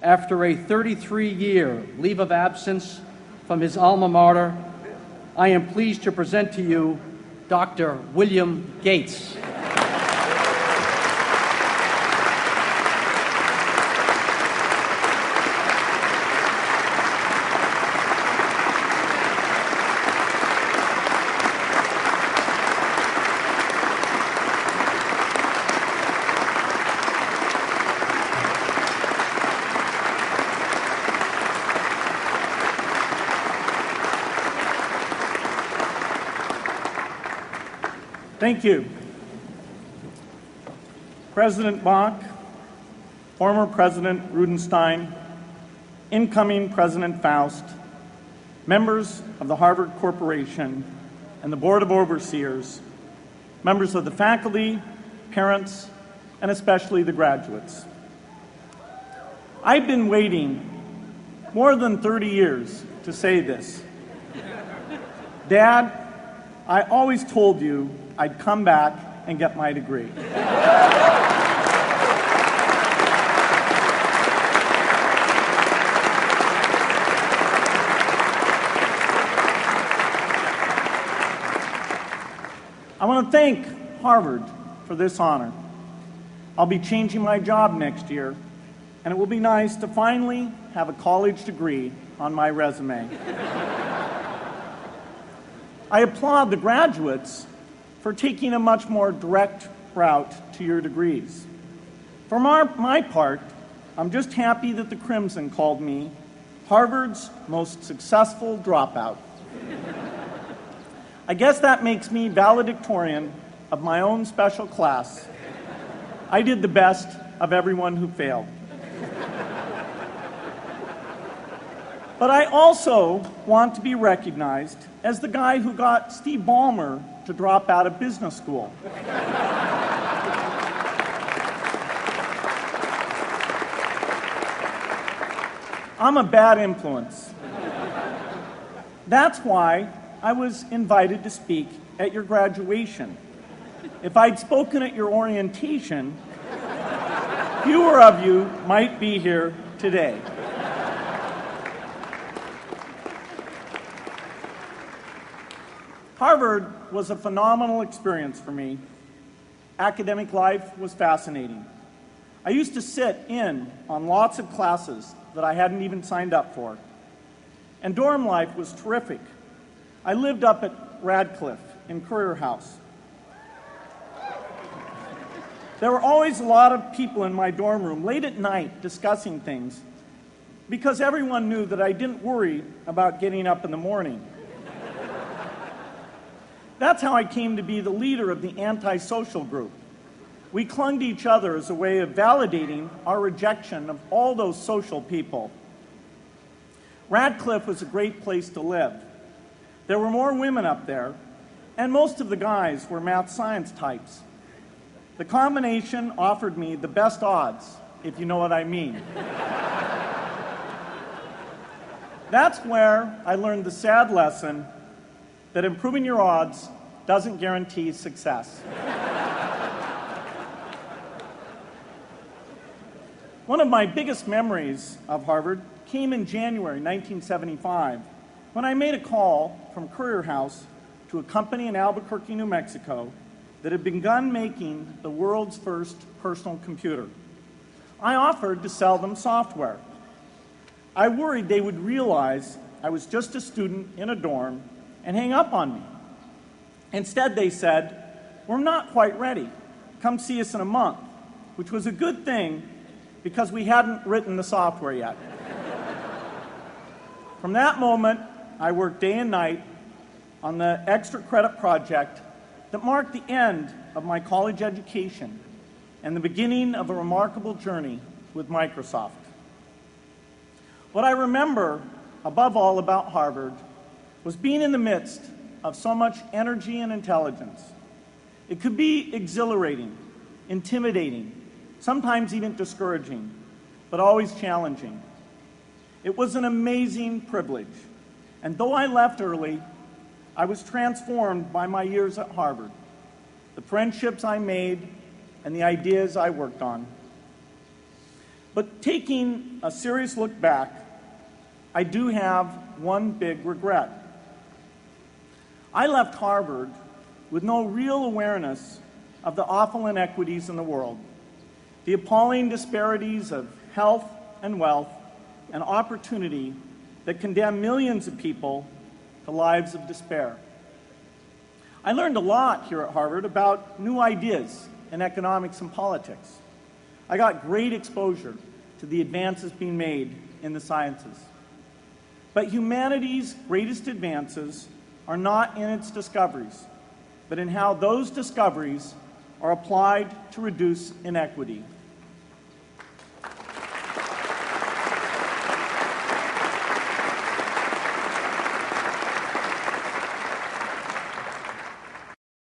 After a 33-year leave of absence from his alma mater, I am pleased to present to you Dr. William Gates. Thank you. President Bach, former President Rudenstein, incoming President Faust, members of the Harvard Corporation and the Board of Overseers, members of the faculty, parents, and especially the graduates. I've been waiting more than 30 years to say this. Dad, I always told you I'd come back and get my degree. I want to thank Harvard for this honor. I'll be changing my job next year, and it will be nice to finally have a college degree on my resume. I applaud the graduates for taking a much more direct route to your degrees. For my part, I'm just happy that the Crimson called me Harvard's most successful dropout. I guess that makes me valedictorian of my own special class. I did the best of everyone who failed. But I also want to be recognized as the guy who got Steve Ballmer to drop out of business school. I'm a bad influence. That's why I was invited to speak at your graduation. If I'd spoken at your orientation, fewer of you might be here today. Harvard was a phenomenal experience for me. Academic life was fascinating. I used to sit in on lots of classes that I hadn't even signed up for. And dorm life was terrific. I lived up at Radcliffe in Currier House. There were always a lot of people in my dorm room late at night discussing things because everyone knew that I didn't worry about getting up in the morning. That's how I came to be the leader of the antisocial group. We clung to each other as a way of validating our rejection of all those social people. Radcliffe was a great place to live. There were more women up there, and most of the guys were math science types. The combination offered me the best odds, if you know what I mean. That's where I learned the sad lesson that improving your odds doesn't guarantee success. One of my biggest memories of Harvard came in January 1975 when I made a call from Currier House to a company in Albuquerque, New Mexico that had begun making the world's first personal computer. I offered to sell them software. I worried they would realize I was just a student in a dorm and hang up on me. Instead, they said, "We're not quite ready. Come see us in a month," which was a good thing because we hadn't written the software yet. From that moment, I worked day and night on the extra credit project that marked the end of my college education and the beginning of a remarkable journey with Microsoft. What I remember above all about Harvard was being in the midst of so much energy and intelligence. It could be exhilarating, intimidating, sometimes even discouraging, but always challenging. It was an amazing privilege, and though I left early, I was transformed by my years at Harvard, the friendships I made, and the ideas I worked on. But taking a serious look back, I do have one big regret. I left Harvard with no real awareness of the awful inequities in the world, the appalling disparities of health and wealth and opportunity that condemn millions of people to lives of despair. I learned a lot here at Harvard about new ideas in economics and politics. I got great exposure to the advances being made in the sciences. But humanity's greatest advances are not in its discoveries, but in how those discoveries are applied to reduce inequity.